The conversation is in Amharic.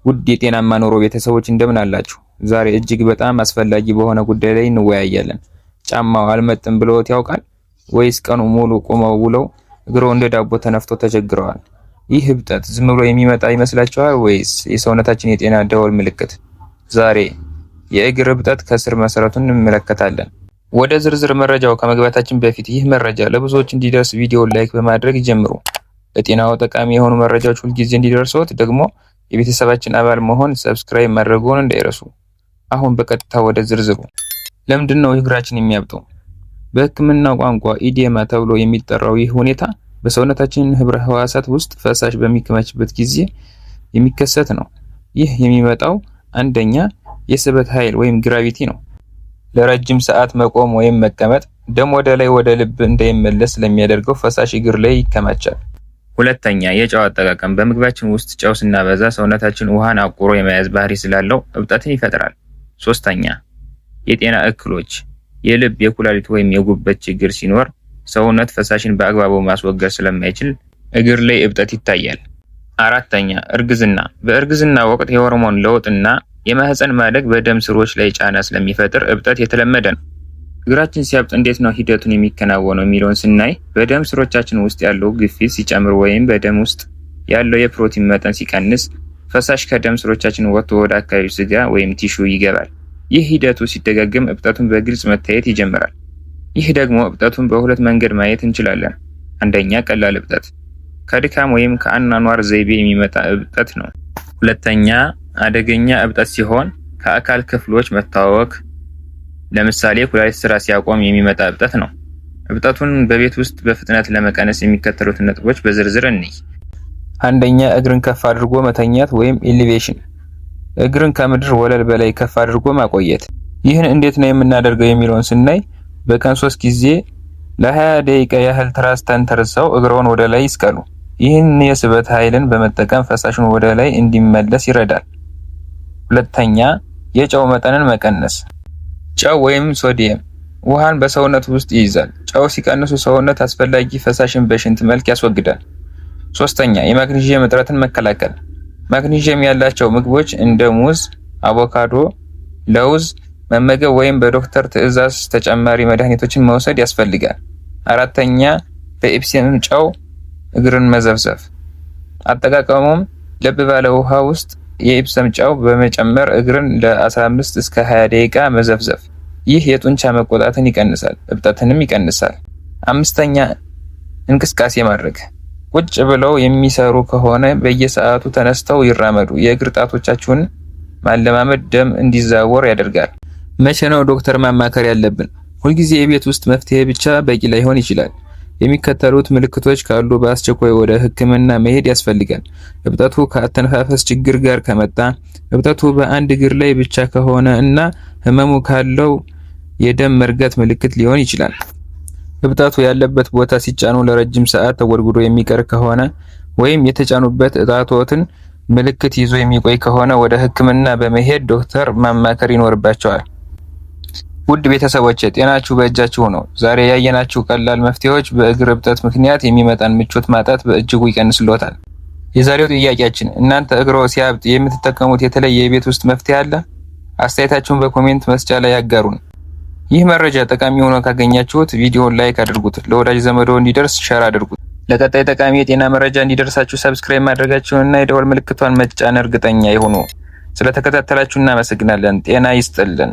ውድ የጤናማ ኑሮ ቤተሰቦች እንደምን አላችሁ? ዛሬ እጅግ በጣም አስፈላጊ በሆነ ጉዳይ ላይ እንወያያለን። ጫማው አልመጥም ብሎት ያውቃል ወይስ ቀኑ ሙሉ ቆመው ውለው እግሮ እንደ ዳቦ ተነፍቶ ተቸግረዋል? ይህ እብጠት ዝም ብሎ የሚመጣ ይመስላችኋል ወይስ የሰውነታችን የጤና ደወል ምልክት? ዛሬ የእግር እብጠት ከስር መሰረቱን እንመለከታለን። ወደ ዝርዝር መረጃው ከመግባታችን በፊት ይህ መረጃ ለብዙዎች እንዲደርስ ቪዲዮውን ላይክ በማድረግ ይጀምሩ። ለጤናው ጠቃሚ የሆኑ መረጃዎች ሁልጊዜ እንዲደርሱት ደግሞ የቤተሰባችን አባል መሆን ሰብስክራይብ ማድረግዎን እንዳይረሱ። አሁን በቀጥታ ወደ ዝርዝሩ። ለምንድን ነው እግራችን የሚያብጠው? በሕክምና ቋንቋ ኢዴማ ተብሎ የሚጠራው ይህ ሁኔታ በሰውነታችን ህብረ ህዋሳት ውስጥ ፈሳሽ በሚከማችበት ጊዜ የሚከሰት ነው። ይህ የሚመጣው አንደኛ የስበት ኃይል ወይም ግራቪቲ ነው። ለረጅም ሰዓት መቆም ወይም መቀመጥ ደም ወደ ላይ ወደ ልብ እንዳይመለስ ስለሚያደርገው ፈሳሽ እግር ላይ ይከማቻል። ሁለተኛ የጨው አጠቃቀም። በምግባችን ውስጥ ጨው ስናበዛ ሰውነታችን ውሃን አቁሮ የመያዝ ባህሪ ስላለው እብጠትን ይፈጥራል። ሶስተኛ የጤና እክሎች። የልብ፣ የኩላሊት ወይም የጉበት ችግር ሲኖር ሰውነት ፈሳሽን በአግባቡ ማስወገድ ስለማይችል እግር ላይ እብጠት ይታያል። አራተኛ እርግዝና። በእርግዝና ወቅት የሆርሞን ለውጥና የማህፀን ማደግ በደም ስሮች ላይ ጫና ስለሚፈጥር እብጠት የተለመደ ነው። እግራችን ሲያብጥ እንዴት ነው ሂደቱን የሚከናወነው የሚለውን ስናይ በደም ስሮቻችን ውስጥ ያለው ግፊት ሲጨምር ወይም በደም ውስጥ ያለው የፕሮቲን መጠን ሲቀንስ ፈሳሽ ከደም ስሮቻችን ወጥቶ ወደ አካባቢው ስጋ ወይም ቲሹ ይገባል። ይህ ሂደቱ ሲደጋገም እብጠቱን በግልጽ መታየት ይጀምራል። ይህ ደግሞ እብጠቱን በሁለት መንገድ ማየት እንችላለን። አንደኛ ቀላል እብጠት ከድካም ወይም ከአኗኗር ዘይቤ የሚመጣ እብጠት ነው። ሁለተኛ አደገኛ እብጠት ሲሆን ከአካል ክፍሎች መታወክ ለምሳሌ ኩላሊት ስራ ሲያቆም የሚመጣ እብጠት ነው። እብጠቱን በቤት ውስጥ በፍጥነት ለመቀነስ የሚከተሉት ነጥቦች በዝርዝር እንይ። አንደኛ እግርን ከፍ አድርጎ መተኛት ወይም ኤሌቬሽን። እግርን ከምድር ወለል በላይ ከፍ አድርጎ ማቆየት። ይህን እንዴት ነው የምናደርገው የሚለውን ስናይ በቀን 3 ጊዜ ለ20 ደቂቃ ያህል ትራስ ተንተርሰው እግሮን ወደ ላይ ይስቀሉ። ይህን የስበት ኃይልን በመጠቀም ፈሳሹን ወደ ላይ እንዲመለስ ይረዳል። ሁለተኛ የጨው መጠንን መቀነስ። ጨው ወይም ሶዲየም ውሃን በሰውነት ውስጥ ይይዛል። ጨው ሲቀንሱ ሰውነት አስፈላጊ ፈሳሽን በሽንት መልክ ያስወግዳል። ሶስተኛ የማግኒዥየም እጥረትን መከላከል። ማግኒዥየም ያላቸው ምግቦች እንደ ሙዝ፣ አቮካዶ፣ ለውዝ መመገብ ወይም በዶክተር ትዕዛዝ ተጨማሪ መድኃኒቶችን መውሰድ ያስፈልጋል። አራተኛ በኢፕሰም ጨው እግርን መዘፍዘፍ። አጠቃቀሙም ለብ ባለ ውሃ ውስጥ የኢፕሰም ጨው በመጨመር እግርን ለ15 እስከ 20 ደቂቃ መዘፍዘፍ። ይህ የጡንቻ መቆጣትን ይቀንሳል፣ እብጠትንም ይቀንሳል። አምስተኛ እንቅስቃሴ ማድረግ። ቁጭ ብለው የሚሰሩ ከሆነ በየሰዓቱ ተነስተው ይራመዱ። የእግር ጣቶቻችሁን ማለማመድ ደም እንዲዛወር ያደርጋል። መቼ ነው ዶክተር ማማከር ያለብን? ሁልጊዜ የቤት ውስጥ መፍትሄ ብቻ በቂ ላይሆን ይችላል። የሚከተሉት ምልክቶች ካሉ በአስቸኳይ ወደ ሕክምና መሄድ ያስፈልጋል። እብጠቱ ከአተነፋፈስ ችግር ጋር ከመጣ፣ እብጠቱ በአንድ እግር ላይ ብቻ ከሆነ እና ህመሙ ካለው የደም መርጋት ምልክት ሊሆን ይችላል። እብጠቱ ያለበት ቦታ ሲጫኑ ለረጅም ሰዓት ተጎድጉዶ የሚቀር ከሆነ ወይም የተጫኑበት እጣቶትን ምልክት ይዞ የሚቆይ ከሆነ ወደ ሕክምና በመሄድ ዶክተር ማማከር ይኖርባቸዋል። ውድ ቤተሰቦች ጤናችሁ በእጃችሁ ነው። ዛሬ ያየናችሁ ቀላል መፍትሄዎች በእግር እብጠት ምክንያት የሚመጣን ምቾት ማጣት በእጅጉ ይቀንስልዎታል። የዛሬው ጥያቄያችን እናንተ እግሮ ሲያብጥ የምትጠቀሙት የተለየ የቤት ውስጥ መፍትሄ አለ? አስተያየታችሁን በኮሜንት መስጫ ላይ ያጋሩን። ይህ መረጃ ጠቃሚ ሆኖ ካገኛችሁት ቪዲዮውን ላይክ አድርጉት፣ ለወዳጅ ዘመዶ እንዲደርስ ሼር አድርጉት። ለቀጣይ ጠቃሚ የጤና መረጃ እንዲደርሳችሁ ሰብስክራይብ ማድረጋችሁንና የደወል ምልክቷን መጫን እርግጠኛ ይሁኑ። ስለተከታተላችሁ እናመሰግናለን። ጤና ይስጥልን።